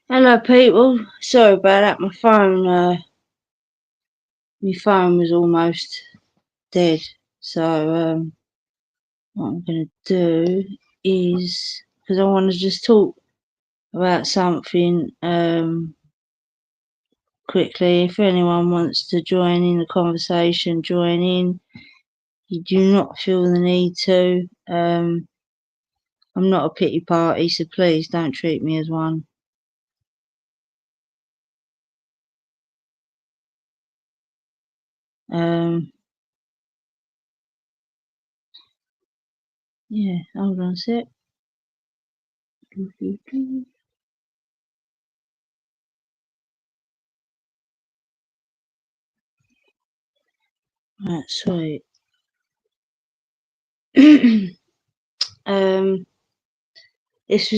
Hello, people. Sorry about that. My phone was almost dead. So, what I'm gonna do is because I want to just talk about something quickly. If anyone wants to join in the conversation, join in. You do not feel the need to. I'm not a pity party, so please don't treat me as one. Yeah, hold on a sec. Right, sweet. um, this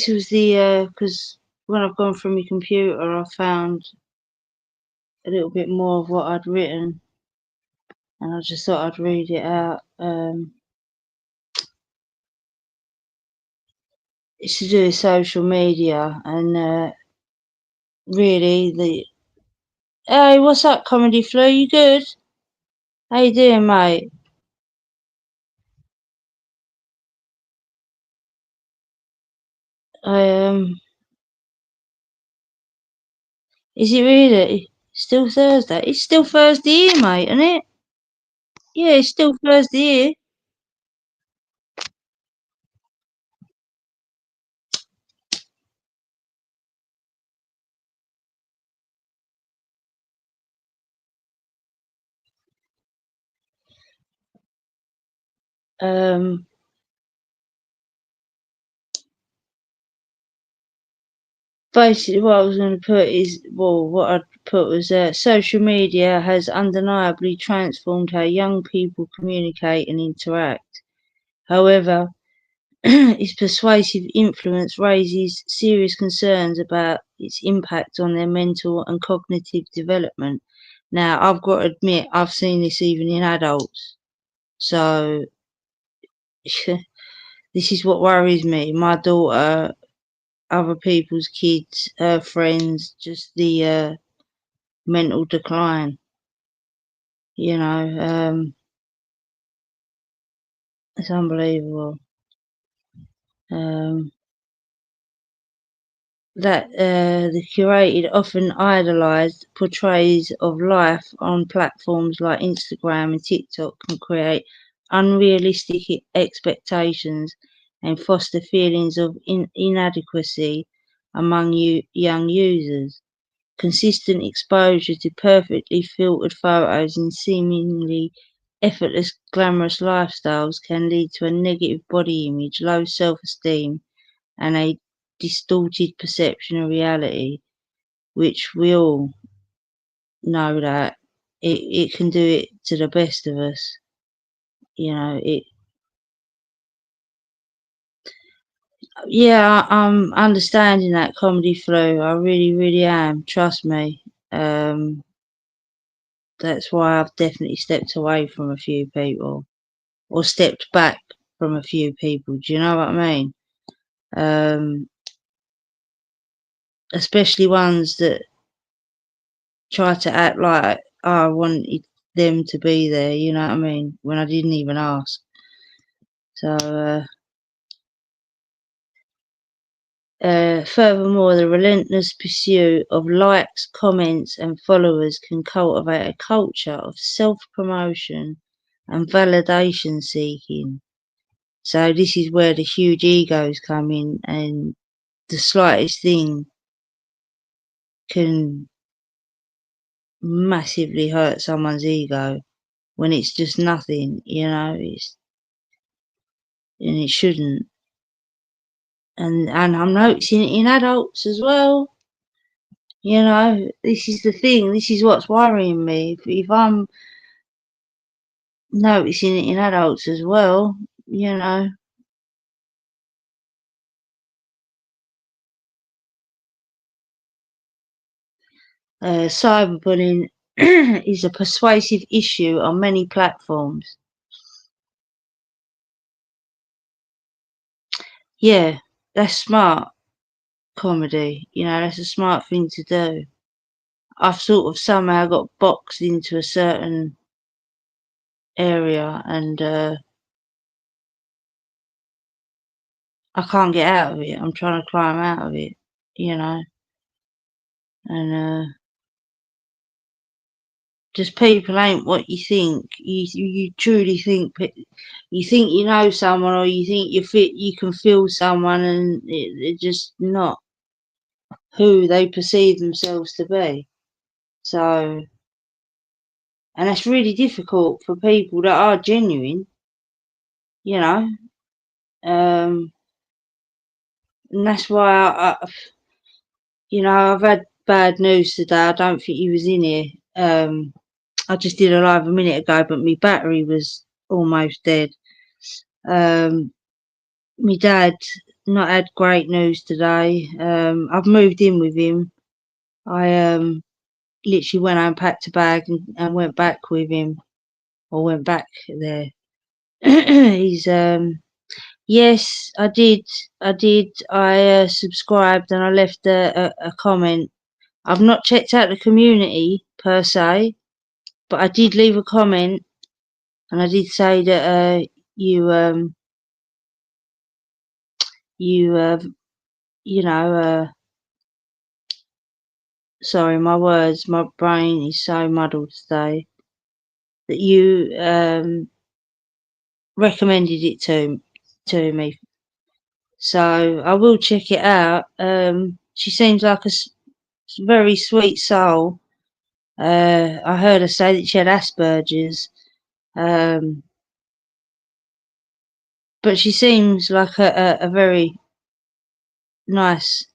was the, because when I've gone through my computer, I found a little bit more of what I'd written, and I just thought I'd read it out. It's to do with social media, and really hey, what's up, Comedy Flu? You good? How you doing, mate? I is it really still Thursday? It's still Thursday here, mate, isn't it? Yeah, it's still Thursday here. Um, Basically, what I was going to put is, well, what I'd put was social media has undeniably transformed how young people communicate and interact. However, its persuasive influence raises serious concerns about its impact on their mental and cognitive development. Now, I've got to admit, I've seen this even in adults. So, this is what worries me. My daughter, other people's kids, her friends, just the mental decline. You know, it's unbelievable. Um, that the curated, often idolized portrays of life on platforms like Instagram and TikTok can create unrealistic expectations and foster feelings of inadequacy among young users. Consistent exposure to perfectly filtered photos and seemingly effortless, glamorous lifestyles can lead to a negative body image, low self esteem, and a distorted perception of reality, which we all know that it can do it to the best of us. You know, yeah, I'm understanding that Comedy Flu. I really, really am. Trust me. Um, that's why I've definitely stepped away from a few people or stepped back from a few people. Do you know what I mean? Um, Especially ones that try to act like I wanted them to be there. You know what I mean? When I didn't even ask. So, furthermore, the relentless pursuit of likes, comments, and followers can cultivate a culture of self promotion and validation seeking. So, this is where the huge egos come in, and the slightest thing can massively hurt someone's ego when it's just nothing, you know, and it shouldn't. And I'm noticing it in adults as well. You know, this is the thing. This is what's worrying me. If I'm noticing it in adults as well, you know, cyberbullying is a persuasive issue on many platforms. Yeah, that's smart comedy. You know, that's a smart thing to do. I've sort of somehow got boxed into a certain area, and I can't get out of it. I'm trying to climb out of it, you know, and just people ain't what you think. You truly think you think you know someone, or you think you can feel someone, and they're just not who they perceive themselves to be. So, and that's really difficult for people that are genuine, you know. And that's why you know, I've had bad news today. I don't think he was in here. I just did a live a minute ago, but my battery was almost dead. My dad not had great news today. I've moved in with him. I literally went and packed a bag and went back with him, or went back there. He's yes, I did. I did. I subscribed and I left a comment. I've not checked out the community per se, but I did leave a comment, and I did say that you you you know sorry, my words, my brain is so muddled today, that you recommended it to me, so I will check it out. She seems like a very sweet soul. I heard her say that she had Asperger's, um, but she seems like a very nice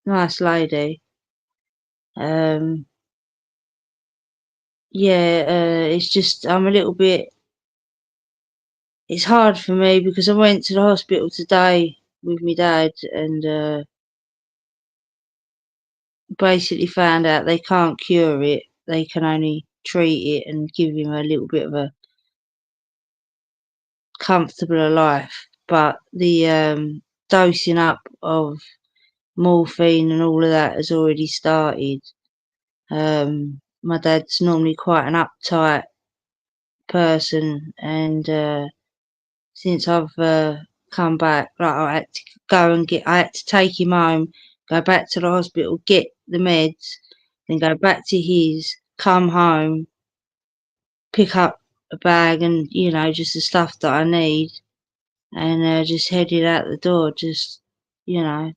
lady. Um, yeah, it's just I'm a little bit. It's hard for me because I went to the hospital today with my dad, and basically found out they can't cure it. They can only treat it and give him a little bit of a comfortable life. But the dosing up of morphine and all of that has already started. My dad's normally quite an uptight person, and since I've come back, like I had to I had to take him home, go back to the hospital, get the meds, then go back to his, come home, pick up a bag and, you know, just the stuff that I need, and just headed out the door, just, you know,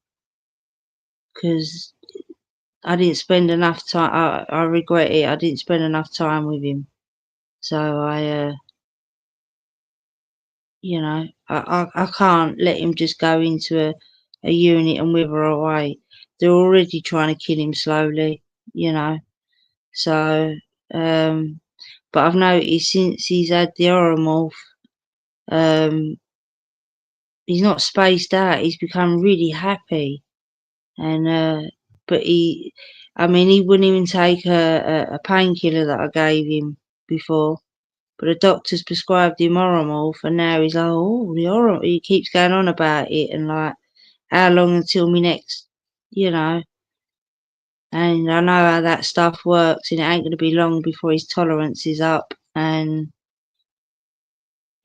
because I didn't spend enough time. I regret it. I didn't spend enough time with him. So you know, I can't let him just go into a unit and wither away. They're already trying to kill him slowly, you know. So, but I've noticed since he's had the Oromorph, um, he's not spaced out. He's become really happy, and but I mean, he wouldn't even take a painkiller that I gave him before. But the doctor's prescribed him Oromorph, and now he's like, oh, the Oromorph. He keeps going on about it, and like, how long until me next, you know? And I know how that stuff works, and it ain't going to be long before his tolerance is up. And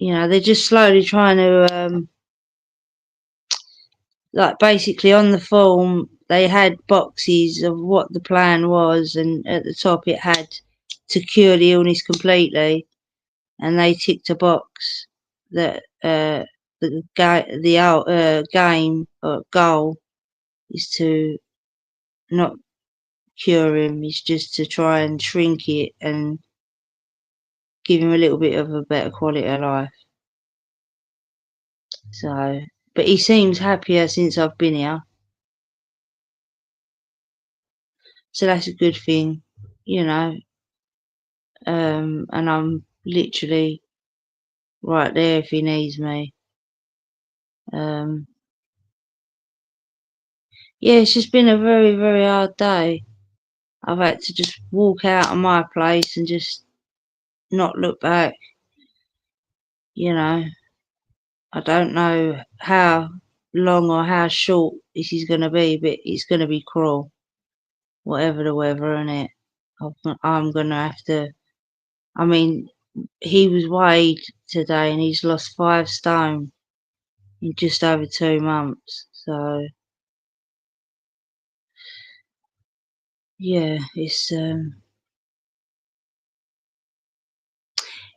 you know, they're just slowly trying to, like, basically on the form they had boxes of what the plan was, and at the top it had to cure the illness completely, and they ticked a box that the game or goal is to not cure him, is just to try and shrink it and give him a little bit of a better quality of life. So, but he seems happier since I've been here, so that's a good thing, you know. And I'm literally right there if he needs me. Um, yeah, it's just been a very, very hard day. I've had to just walk out of my place and just not look back. You know, I don't know how. long or how short this is going to be, but it's going to be cruel, whatever the weather, innit? I'm going to have to. I mean, he was weighed today and he's lost 5 stone in just over 2 months. So, yeah, it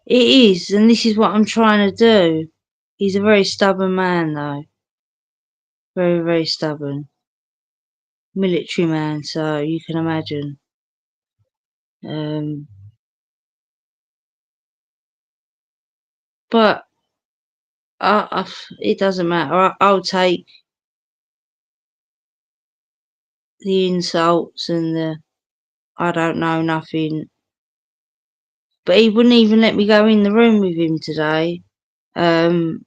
is, and this is what I'm trying to do. He's a very stubborn man, though. Very, very stubborn. Military man, so you can imagine. Um, but it doesn't matter. I'll take the insults and the I don't know nothing. But he wouldn't even let me go in the room with him today. Um,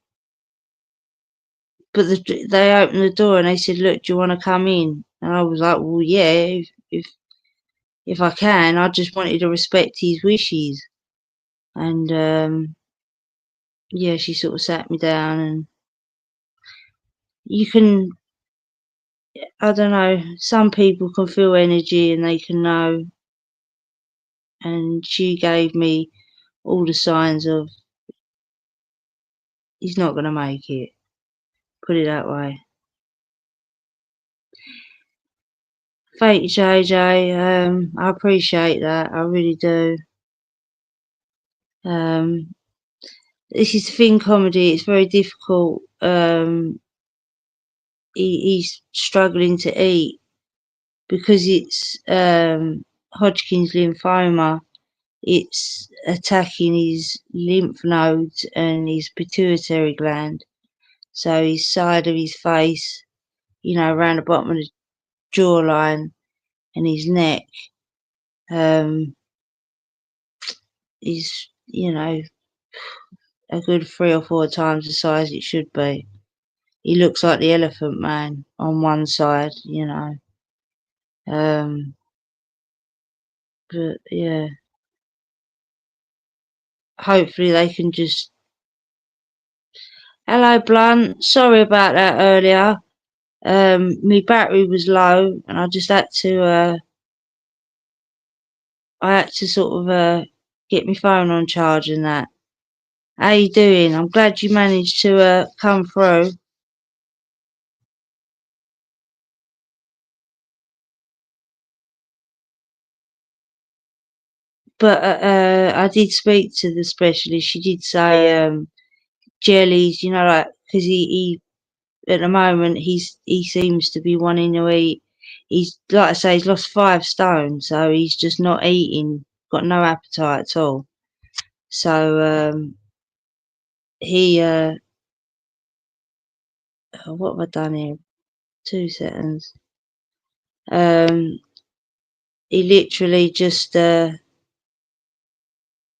but they opened the door and they said, "Look, do you want to come in?" And I was like, "Well, yeah, if I can." I just wanted to respect his wishes. And yeah, she sort of sat me down, and you can, I don't know, some people can feel energy and they can know. And she gave me all the signs of he's not going to make it. Put it that way. Thank you, JJ. I appreciate that. I really do. Um, this is thin comedy. It's very difficult. He's struggling to eat because it's Hodgkin's lymphoma. It's attacking his lymph nodes and his pituitary gland. So his side of his face, around the bottom of the jawline and his neck, is, a good 3 or 4 times the size it should be. He looks like the Elephant Man on one side. Um, but yeah, hopefully they can just. Hello, Blunt. Sorry about that earlier. My battery was low, and I just had to. I had to sort of get my phone on charge and that. How you doing? I'm glad you managed to come through. But I did speak to the specialist. She did say jellies, like because he at the moment he seems to be wanting to eat. He's like I say, he's lost 5 stone, so he's just not eating. Got no appetite at all. So he what have I done here? 2 seconds. He literally just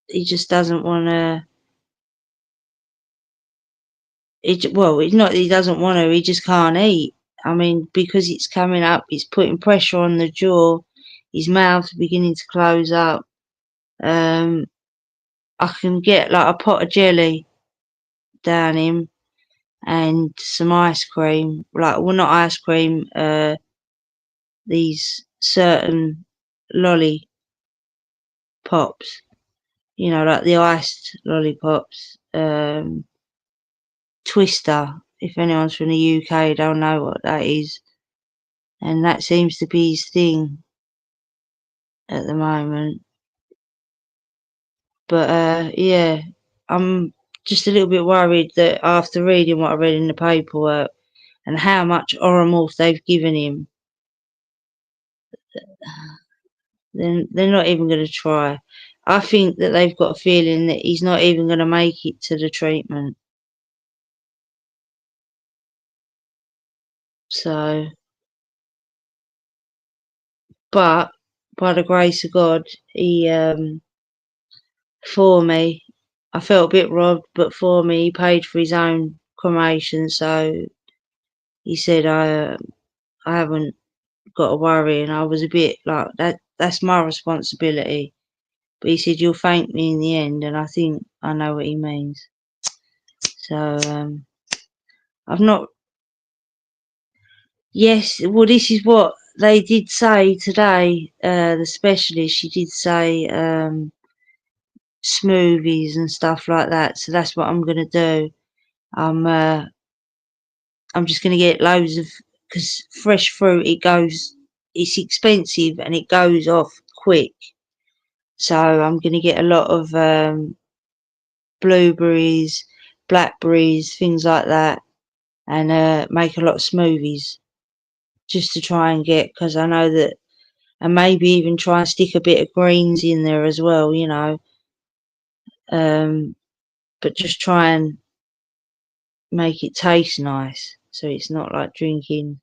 he just doesn't want to. Well, it's not that he doesn't want to. He just can't eat. I mean, because it's coming up, it's putting pressure on the jaw. His mouth's beginning to close up. Um, I can get like a pot of jelly down him and some ice cream. Like, well, not ice cream. These certain lolly pops. Like the iced lollipops. Twister. If anyone's from the UK, they'll know what that is. And that seems to be his thing at the moment. But yeah, I'm just a little bit worried that after reading what I read in the paperwork and how much Oromorph they've given him, then they're not even going to try. I think that they've got a feeling that he's not even going to make it to the treatment. So, but by the grace of God, he for me, I felt a bit robbed, but for me, he paid for his own cremation. So he said, I haven't got to worry. And I was a bit like, that's my responsibility. But he said, you'll thank me in the end. And I think I know what he means. So I've not Yes, well, this is what they did say today. The specialist, she did say smoothies and stuff like that. So that's what I'm gonna do. I'm uh, I'm just gonna get loads of, because fresh fruit, it's expensive and it goes off quick. So I'm gonna get a lot of blueberries, blackberries, things like that, and make a lot of smoothies just to try and get, because I know that, and maybe even try and stick a bit of greens in there as well, um, but just try and make it taste nice so it's not like drinking.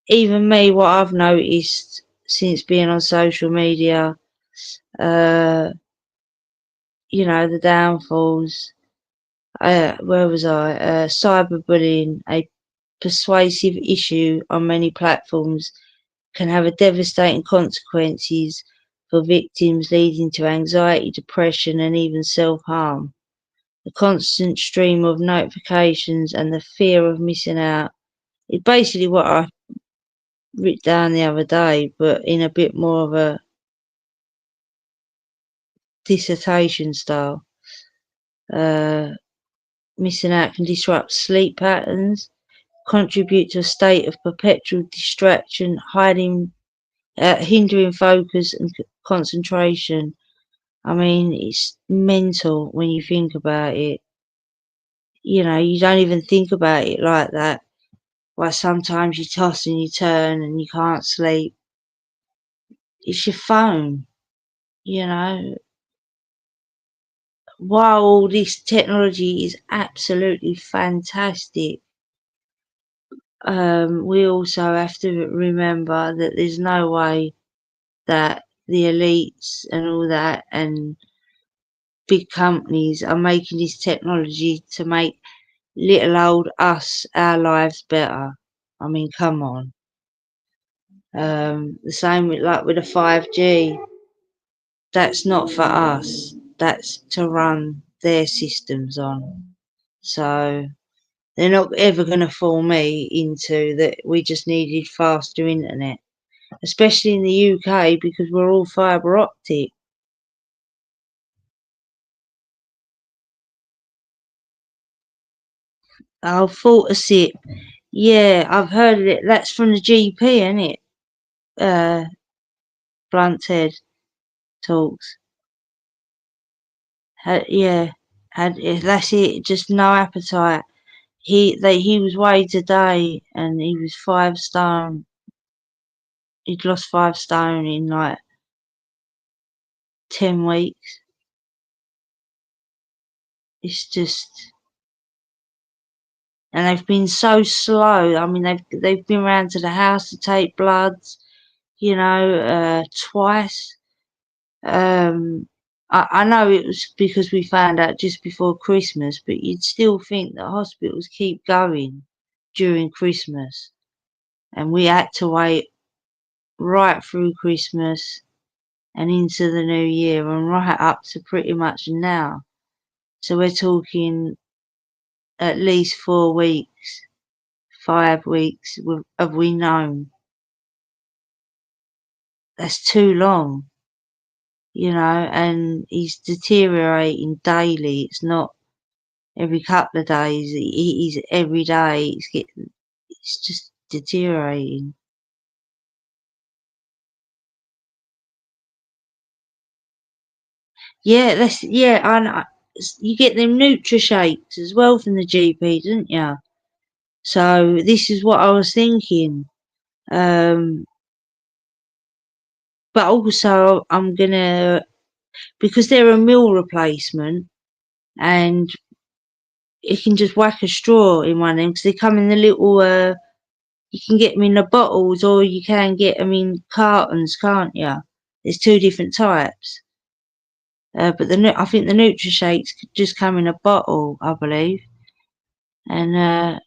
Even me, what I've noticed since being on social media, uh, the downfalls. Where was I? Cyberbullying, a persuasive issue on many platforms, can have a devastating consequences for victims, leading to anxiety, depression, and even self-harm. The constant stream of notifications and the fear of missing out is basically what I wrote down the other day, but in a bit more of a dissertation style. Uh, Missing out can disrupt sleep patterns, contribute to a state of perpetual distraction, hindering focus and concentration. I mean, it's mental when you think about it. You don't even think about it like that. Why sometimes you toss and you turn and you can't sleep. It's your phone, you know. While all this technology is absolutely fantastic, we also have to remember that there's no way that the elites and all that and big companies are making this technology to make little old us, our lives better. I mean, come on. The same with like with the 5G. That's not for us. That's to run their systems on. So they're not ever going to fool me into that we just needed faster internet, especially in the UK because we're all fibre optic. Oh, Fortisip. Yeah, I've heard of it. That's from the GP, isn't it? Uh, Blunt's Head talks. Yeah, that's it. Just no appetite. He was weighed today, and he was 5 stone. He'd lost 5 stone in like 10 weeks. It's just, and they've been so slow. I mean, they've been round to the house to take bloods, twice. Um, I know it was because we found out just before Christmas, but you'd still think that hospitals keep going during Christmas, and we had to wait right through Christmas and into the new year and right up to pretty much now. So we're talking at least 4 weeks, 5 weeks have we known. That's too long, and he's deteriorating daily. It's not every couple of days. He's every day. It's just deteriorating. Yeah, I know. You get them Nutrishakes as well from the GP, didn't you? So this is what I was thinking. Um, but also I'm gonna because they're a meal replacement, and you can just whack a straw in one of them because they come in the little. You can get them in the bottles, or you can get them in cartons, can't you? There's two different types. But I think the NutriShakes just come in a bottle, I believe. And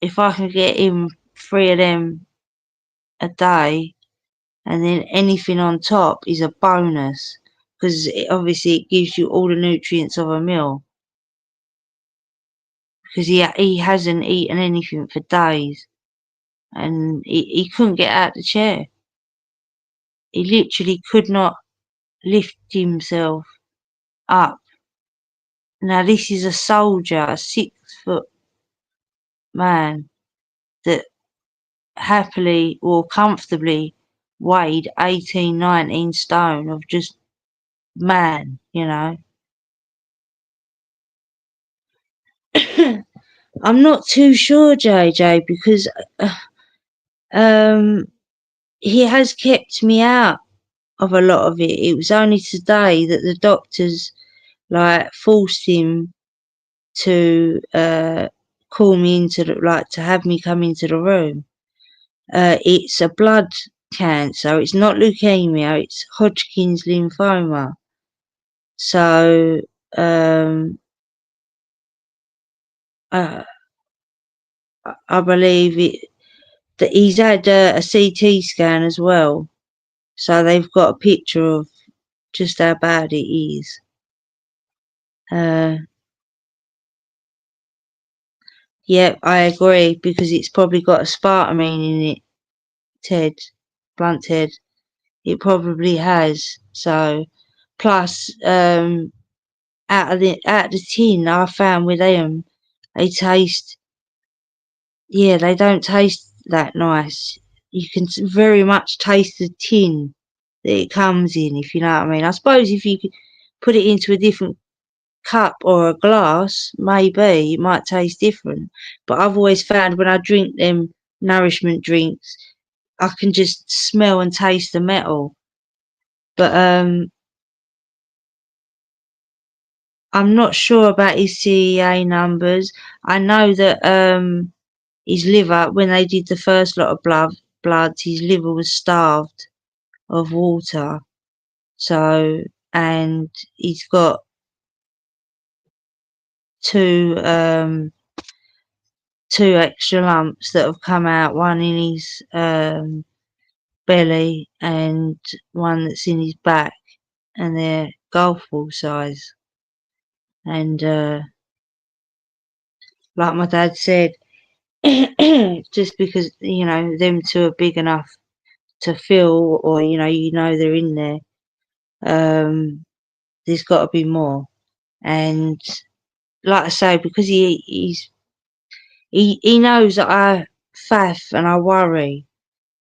if I can get in 3 of them a day, and then anything on top is a bonus, because obviously it gives you all the nutrients of a meal. Because he hasn't eaten anything for days, and he couldn't get out of the chair. He literally could not lift himself up. Now this is a soldier, a 6-foot man that happily or comfortably weighed 18, 19 stone of just man, you know. I'm not too sure, JJ, because he has kept me out of a lot of it. It was only today that the doctors forced him to call me into to have me come into the room. It's a blood cancer. It's not leukemia. It's Hodgkin's lymphoma. So I believe that he's had a CT scan as well. So they've got a picture of just how bad it is. Yeah, I agree, because it's probably got aspartame in it, Ted, Blunt Ted. It probably has. So, plus, out of the tin, I found with them, they taste, yeah, they don't taste that nice. You can very much taste the tin that it comes in, if you know what I mean. I suppose if you could put it into a different cup or a glass, maybe it might taste different. But I've always found when I drink them nourishment drinks, I can just smell and taste the metal. But I'm not sure about his CEA numbers. I know that his liver, when they did the first lot of blood, his liver was starved of water. So, and he's got two extra lumps that have come out, one in his belly and one that's in his back, and they're golf ball size. And like my dad said, just because, you know, them two are big enough to feel, or you know they're in there, there's got to be more. And like I say, because he knows that I faff and I worry,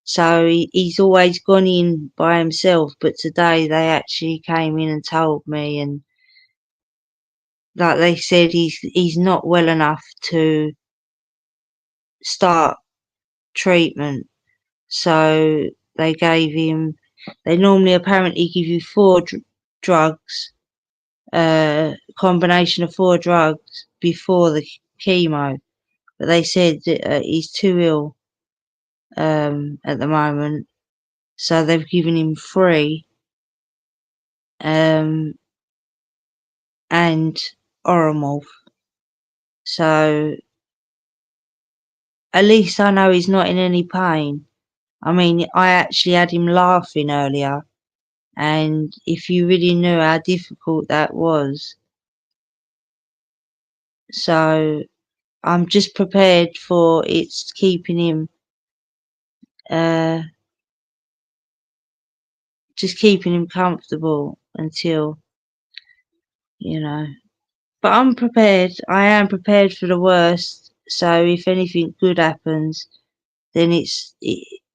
so he's always gone in by himself. But today they actually came in and told me, and like they said, he's not well enough to start treatment. So they gave him. They normally apparently give you 4 drugs, combination of 4 drugs before the chemo. But they said that he's too ill at the moment, so they've given him 3, and Oromorph. So at least I know he's not in any pain. I mean, I actually had him laughing earlier, and if you really knew how difficult that was. So I'm just prepared for it's keeping him, just keeping him comfortable until, you know. But I'm prepared. I am prepared for the worst. So if anything good happens, then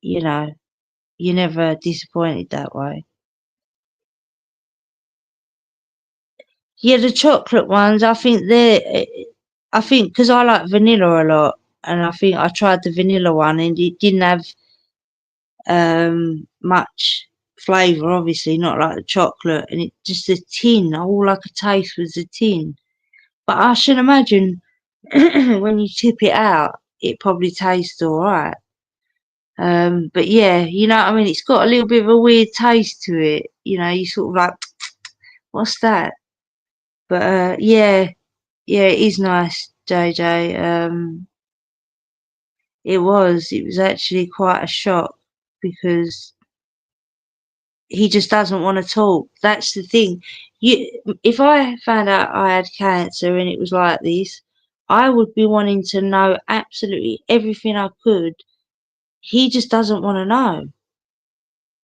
you know, you're never disappointed that way. Yeah, the chocolate ones, I think because I like vanilla a lot, and I think I tried the vanilla one and it didn't have much flavour, obviously, not like the chocolate, and it just the tin. All I could taste was the tin. But I should imagine when you tip it out, it probably tastes all right. But yeah, you know what I mean? It's got a little bit of a weird taste to it. You know, you sort of like, what's that? But yeah, yeah, it is nice, JJ. It was. It was actually quite a shock because he just doesn't want to talk. That's the thing. If I found out I had cancer and it was like this, I would be wanting to know absolutely everything I could. He just doesn't want to know.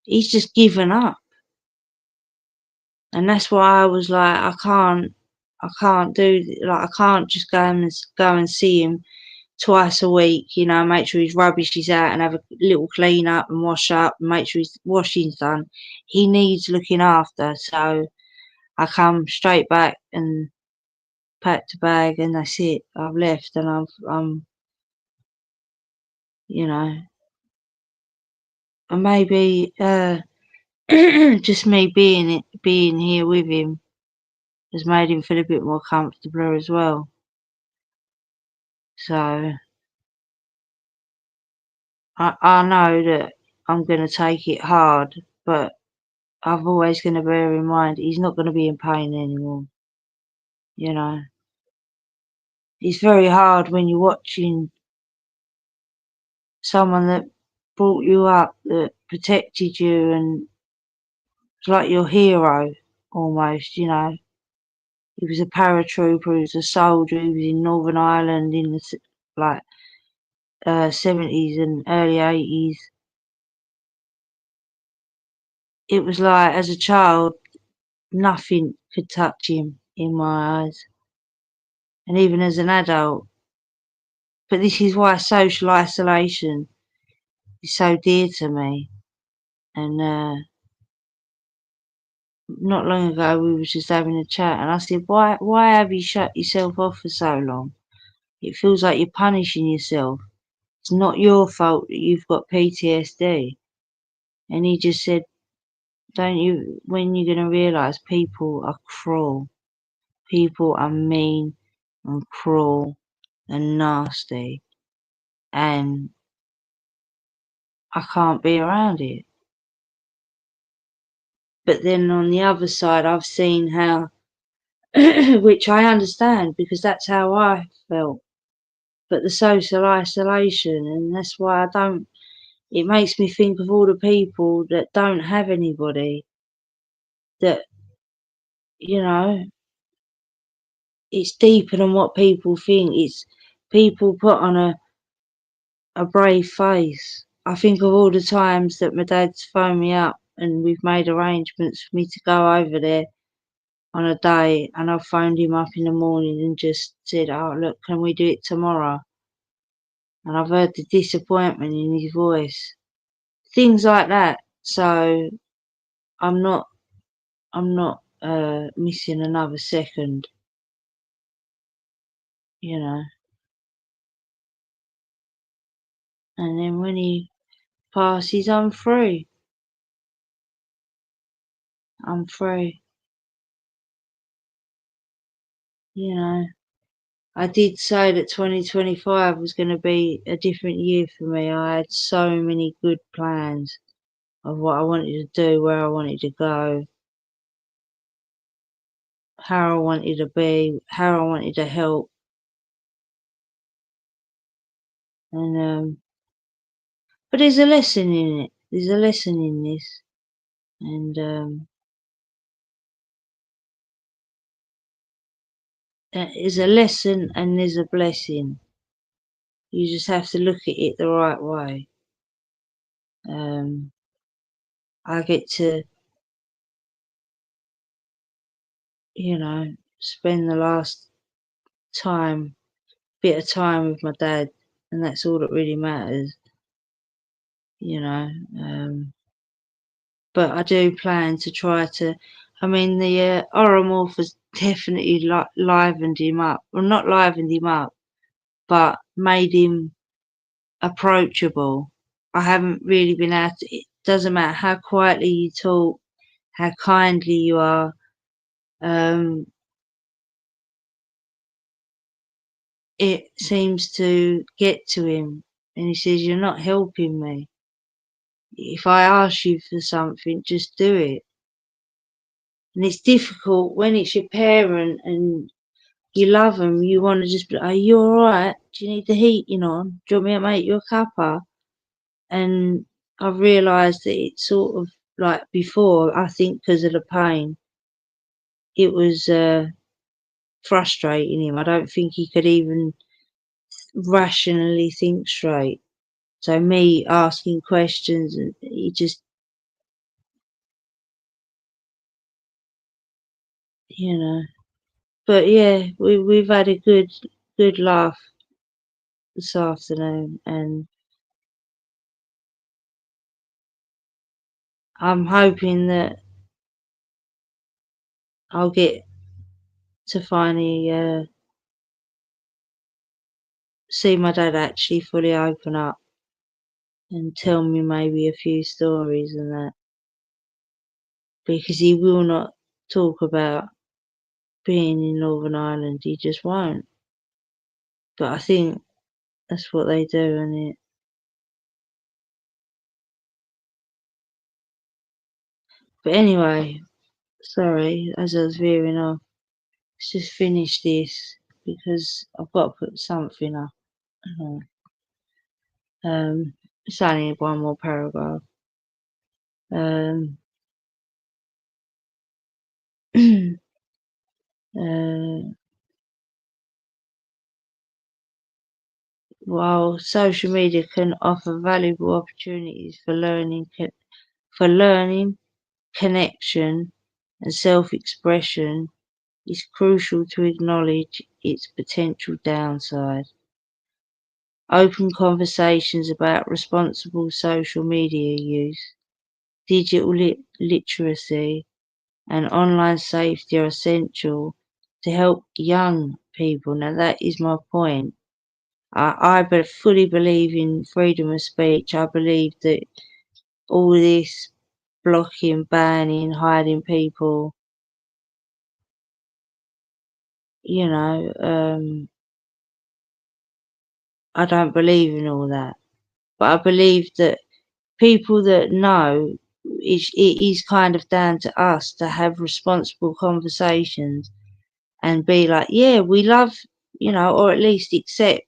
He's just given up. And that's why I was like, I can't do, like, I can't just go and see him twice a week, you know, make sure his rubbish is out and have a little clean up and wash up and make sure his washing's done. He needs looking after. So I come straight back and packed a bag and that's it. I've left and I'm, you know, and maybe, just me being here with him has made him feel a bit more comfortable as well. So I know that I'm going to take it hard, but I've always going to bear in mind he's not going to be in pain anymore. You know, it's very hard when you're watching someone that brought you up, that protected you, and it's like your hero almost. You know, he was a paratrooper, he was a soldier, he was in Northern Ireland in the like 70s and early 80s. It was like as a child, nothing could touch him in my eyes, and even as an adult. But this is why social isolation is so dear to me. And not long ago, we was just having a chat, and I said, "Why have you shut yourself off for so long? It feels like you're punishing yourself. It's not your fault that you've got PTSD." And he just said, "Don't you? When you're gonna realise people are cruel, people are mean and cruel and nasty, and I can't be around it." But then on the other side, I've seen how, which I understand because that's how I felt. But the social isolation, and that's why I don't. It makes me think of all the people that don't have anybody. That, you know, it's deeper than what people think. It's people put on a brave face. I think of all the times that my dad's phoned me up and we've made arrangements for me to go over there on a day, and I phoned him up in the morning and just said, "Oh, look, can we do it tomorrow?" And I've heard the disappointment in his voice, things like that. So I'm not, I'm not missing another second, you know. And then when he passes, I'm free. I'm free, you know. I did say that 2025 was going to be a different year for me. I had so many good plans of what I wanted to do, where I wanted to go, how I wanted to be, how I wanted to help. And but there's a lesson in it. There's a lesson in this, and there's a lesson and there's a blessing. You just have to look at it the right way. Um, I get to, you know, spend the last time, bit of time with my dad, and that's all that really matters, you know. But I do plan to try to. I mean, the Oromorph has definitely livened him up. Well, not livened him up, but made him approachable. I haven't really been able to. doesn't matter how quietly you talk, how kindly you are. It seems to get to him, and he says, "You're not helping me. If I ask you for something, just do it." And it's difficult when it's your parent and you love them. You want to just be, "Are you all right? Do you need the heating on? Do you want me to make you a cuppa?" And I've realised that it's sort of like before. I think because of the pain, it was frustrating him. I don't think he could even rationally think straight. So me asking questions, and he just, you know. But yeah, we've had a good laugh this afternoon, and I'm hoping that I'll get to finally see my dad actually fully open up and tell me maybe a few stories and that, because he will not talk about being in Northern Ireland. He just won't. But I think that's what they do, isn't it? But anyway, sorry, as I was veering off, let's just finish this because I've got to put something up. Uh, it's only one more paragraph. Um, uh, while social media can offer valuable opportunities for learning, connection, and self-expression, it's crucial to acknowledge its potential downside. Open conversations about responsible social media use, digital literacy, and online safety are essential to help young people. Now, that is my point. I fully believe in freedom of speech. I believe that all this blocking, banning, hiding people, you know, I don't believe in all that. But I believe that people that know, it is kind of down to us to have responsible conversations and be like, yeah, we love, or at least accept,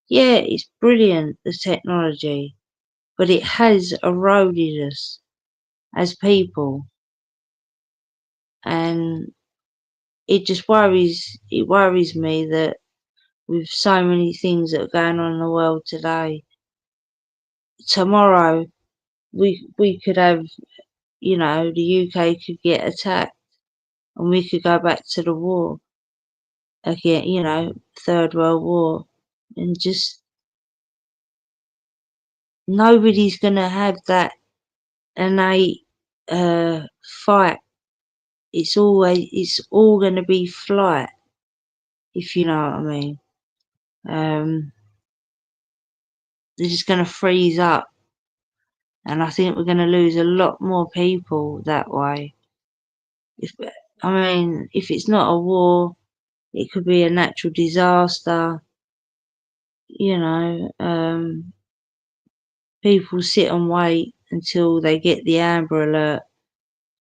yeah, it's brilliant, the technology, but it has eroded us as people. And it worries me that with so many things that are going on in the world today, tomorrow we could have, the UK could get attacked and we could go back to the war again, Third World War, and just nobody's gonna have that innate fight. It's all gonna be flight, if you know what I mean. Um, they're just gonna freeze up, and I think we're gonna lose a lot more people that way. If if it's not a war, it could be a natural disaster. People sit and wait until they get the Amber Alert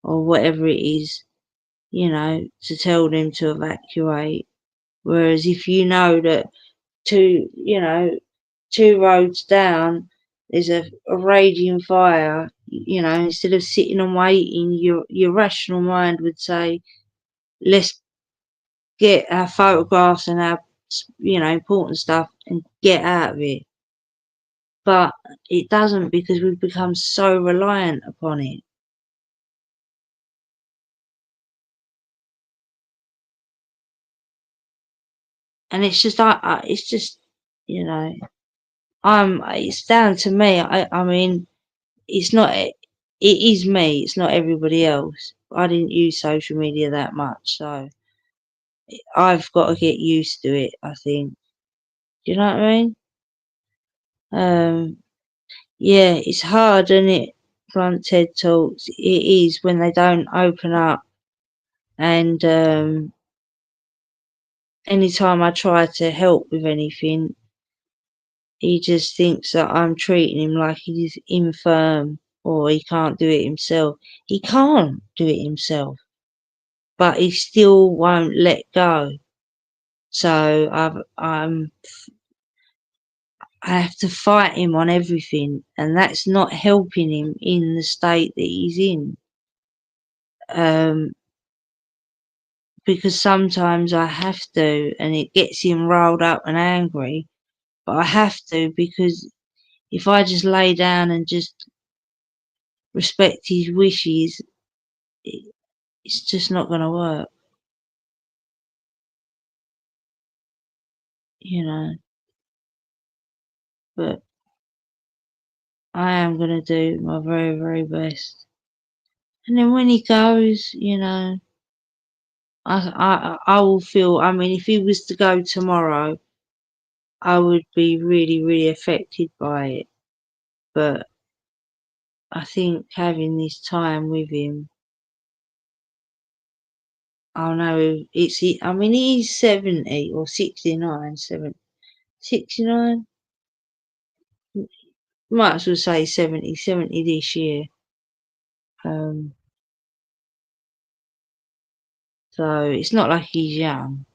or whatever it is, to tell them to evacuate. Whereas if you know that two, two roads down, there's a raging fire, instead of sitting and waiting, your rational mind would say, let's get our photographs and our, important stuff and get out of it. But it doesn't, because we've become so reliant upon it. And it's just, it's just, you know, it's down to me. It's not, it is me. It's not everybody else. I didn't use social media that much, so I've got to get used to it, I think. Do you know what I mean? Yeah, it's hard, isn't it? blunt TED Talks, it is when they don't open up. And anytime I try to help with anything, he just thinks that I'm treating him like he's infirm or he can't do it himself. He can't do it himself, but he still won't let go. So I have to fight him on everything, and that's not helping him in the state that he's in. Because sometimes I have to, and it gets him riled up and angry, but I have to, because if I just lay down and just respect his wishes, it's just not going to work, you know. But I am going to do my very, very best. And then when he goes, you know, I will feel, I mean, if he was to go tomorrow, I would be really, really affected by it. But I think having this time with him, I know it's, I mean, he's 70 or 69, 69? Might as well say 70, 70 this year. So it's not like he's young.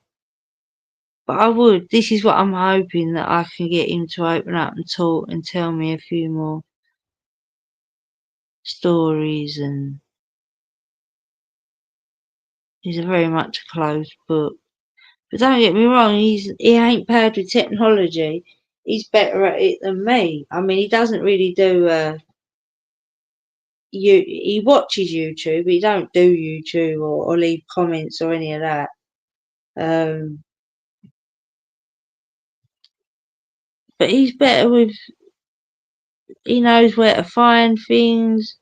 But this is what I'm hoping, that I can get him to open up and talk and tell me a few more stories. And he's a very much a closed book. But don't get me wrong, he ain't bad with technology. He's better at it than me. I mean, he doesn't really do, he watches YouTube, but he don't do YouTube or leave comments or any of that. But he's better with, he knows where to find things,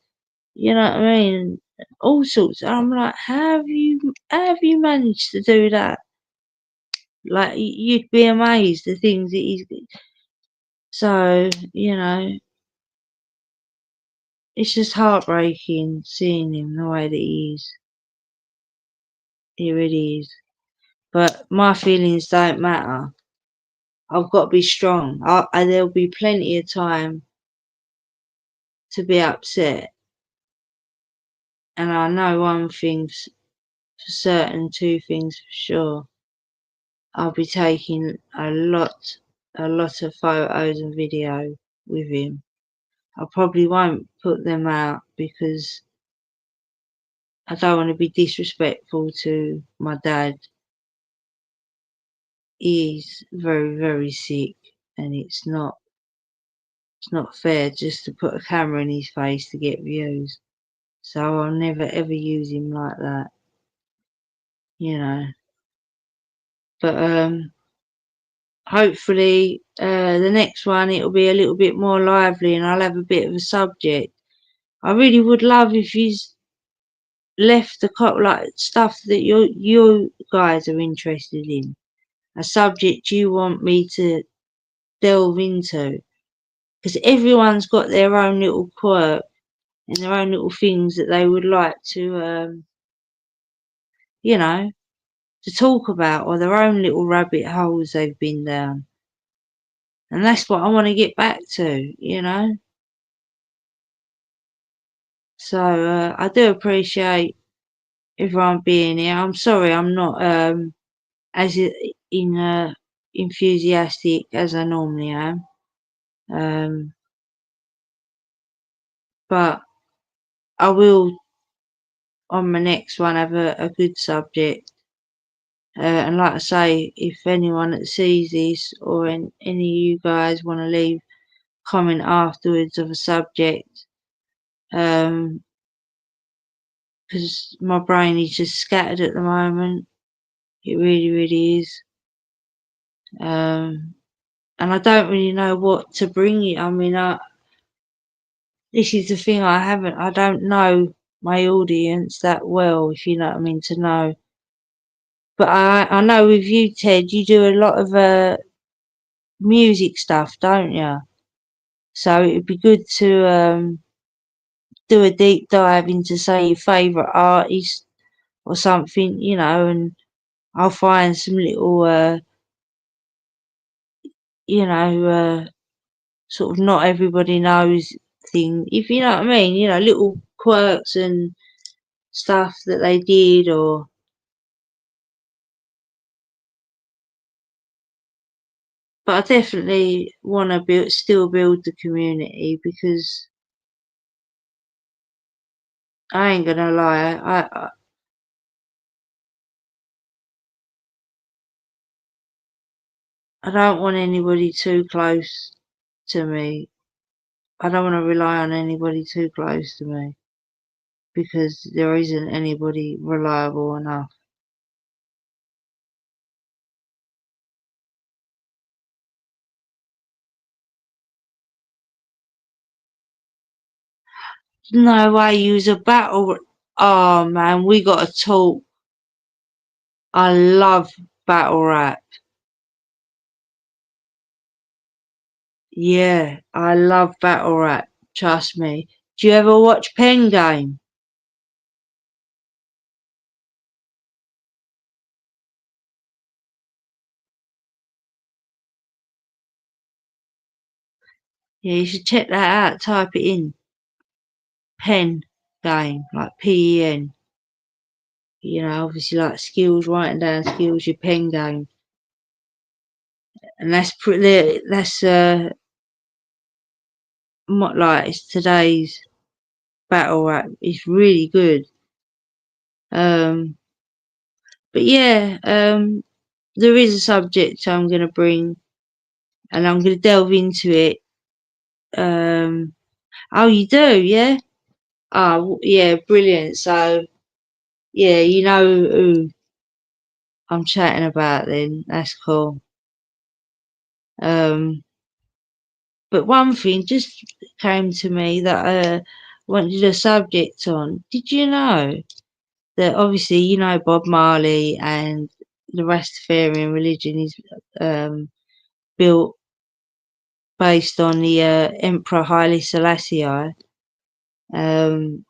you know what I mean? All sorts. I'm like, how have you managed to do that? Like, you'd be amazed the things that he's. So, you know, it's just heartbreaking seeing him the way that he is. It really is. But my feelings don't matter. I've got to be strong. There'll be plenty of time to be upset. And I know one thing's for certain, two things for sure. I'll be taking a lot of photos and video with him. I probably won't put them out because I don't want to be disrespectful to my dad. He's very, very sick, and it's not fair just to put a camera in his face to get views. So I'll never ever use him like that, you know. But hopefully the next one, it'll be a little bit more lively and I'll have a bit of a subject. I really would love if he's left the like stuff that you guys are interested in, a subject you want me to delve into, because everyone's got their own little quirk and their own little things that they would like to you know, to talk about, or their own little rabbit holes they've been down. And that's what I want to get back to, you know. So I do appreciate everyone being here. I'm sorry I'm not as enthusiastic as I normally am. But I will, on my next one, have a good subject. And like I say, if anyone that sees this, or any of you guys want to leave comment afterwards of a subject, because my brain is just scattered at the moment. It really, really is. And I don't really know what to bring you. I mean, this is the thing, I don't know my audience that well, if you know what I mean, to know. But I know with you, Ted, you do a lot of music stuff, don't you? So it would be good to do a deep dive into, say, your favourite artist or something, and I'll find some little, sort of not everybody knows thing, if you know what I mean, little quirks and stuff that they did, but I definitely want to still build the community, because I ain't gonna lie, I don't want anybody too close to me. I don't want to rely on anybody too close to me, because there isn't anybody reliable enough. No way, use a battle. Oh man, we gotta talk. I love battle rap. Yeah, I love battle rap. Trust me. Do you ever watch Pen Game? Yeah, you should check that out. Type it in. Pen Game, like PEN. Obviously like skills, writing down skills, your pen game. And that's pretty, that's like it's today's battle rap. It's really good. Um, but yeah, there is a subject I'm going to bring, and I'm going to delve into it. Oh, you do, yeah? Oh, yeah, brilliant. So, yeah, you know who I'm chatting about then. That's cool. Um, but one thing just came to me that I wanted a subject on. Did you know that obviously Bob Marley and the Rastafarian religion is built based on the Emperor Haile Selassie. Um,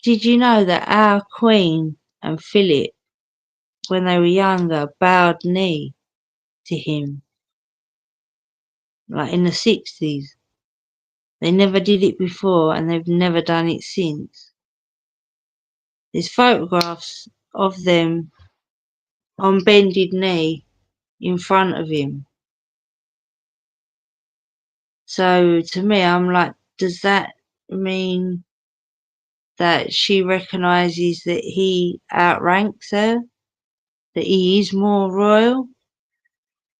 did you know that our Queen and Philip, when they were younger, bowed knee to him, like in the 60s? They never did it before, and they've never done it since. There's photographs of them on bended knee in front of him. So to me, I'm like, does that mean that she recognises that he outranks her, that he is more royal?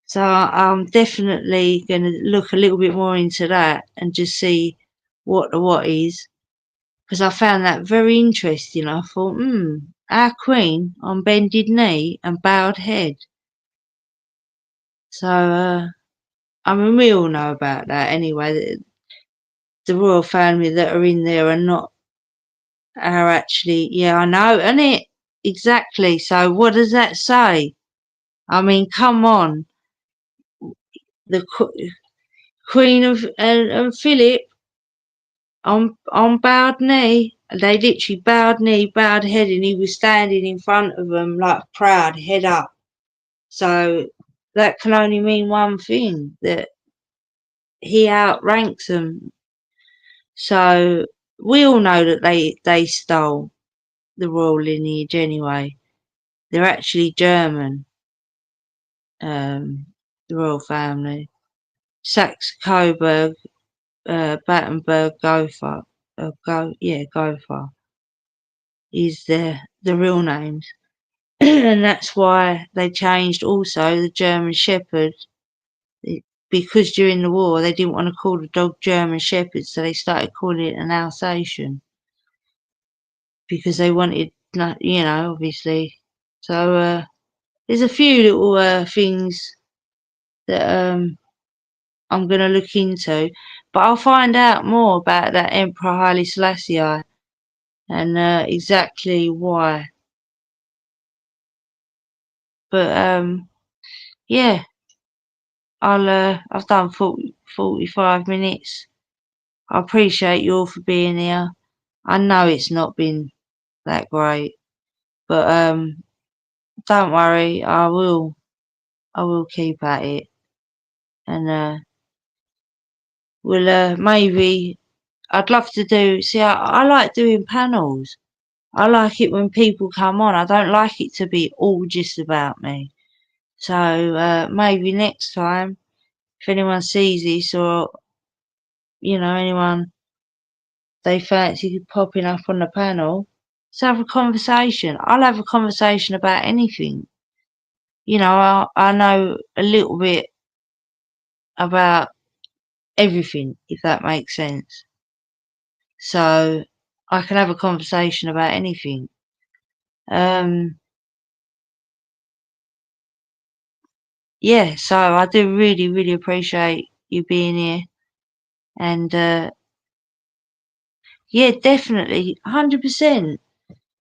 So I'm definitely going to look a little bit more into that and just see what the what is, because I found that very interesting. I thought, our Queen on bended knee and bowed head. So, I mean, we all know about that anyway. The royal family that are in there are actually, yeah, I know, and it exactly. So, what does that say? I mean, come on, the Queen and Philip on bowed knee. They literally bowed knee, bowed head, and he was standing in front of them like proud, head up. So that can only mean one thing, that he outranks them. So we all know that they stole the royal lineage anyway. They're actually German, the royal family. Saxe Coburg, Battenberg Gotha, Gotha is the real names. And that's why they changed also the German Shepherd, because during the war they didn't want to call the dog German Shepherd, so they started calling it an Alsatian, because they wanted, obviously. So there's a few little things that I'm going to look into, but I'll find out more about that Emperor Haile Selassie and exactly why. But yeah, I've done 45 minutes. I appreciate you all for being here. I know it's not been that great, but don't worry, I will keep at it, and we'll maybe. I'd love to do. See, I like doing panels. I like it when people come on. I don't like it to be all just about me. So maybe next time, if anyone sees this, or anyone they fancy popping up on the panel, let's have a conversation. I'll have a conversation about anything. I know a little bit about everything, if that makes sense. So I can have a conversation about anything. Yeah, so I do really, really appreciate you being here. And yeah, definitely, 100%.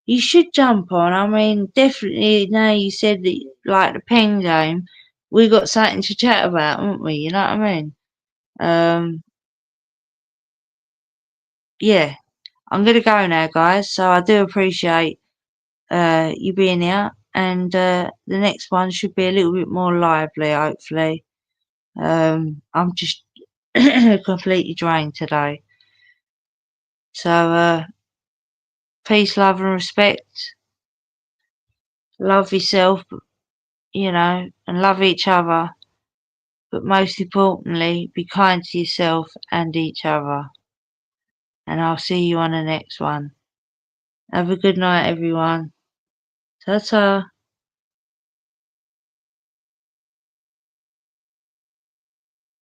You should jump on. I mean, definitely, now you said that, like the pen game, we got something to chat about, haven't we? You know what I mean? Yeah, I'm going to go now, guys. So I do appreciate you being here. And the next one should be a little bit more lively, hopefully. I'm just completely drained today. So, peace, love, and respect. Love yourself, and love each other. But most importantly, be kind to yourself and each other. And I'll see you on the next one. Have a good night, everyone. Ta ta.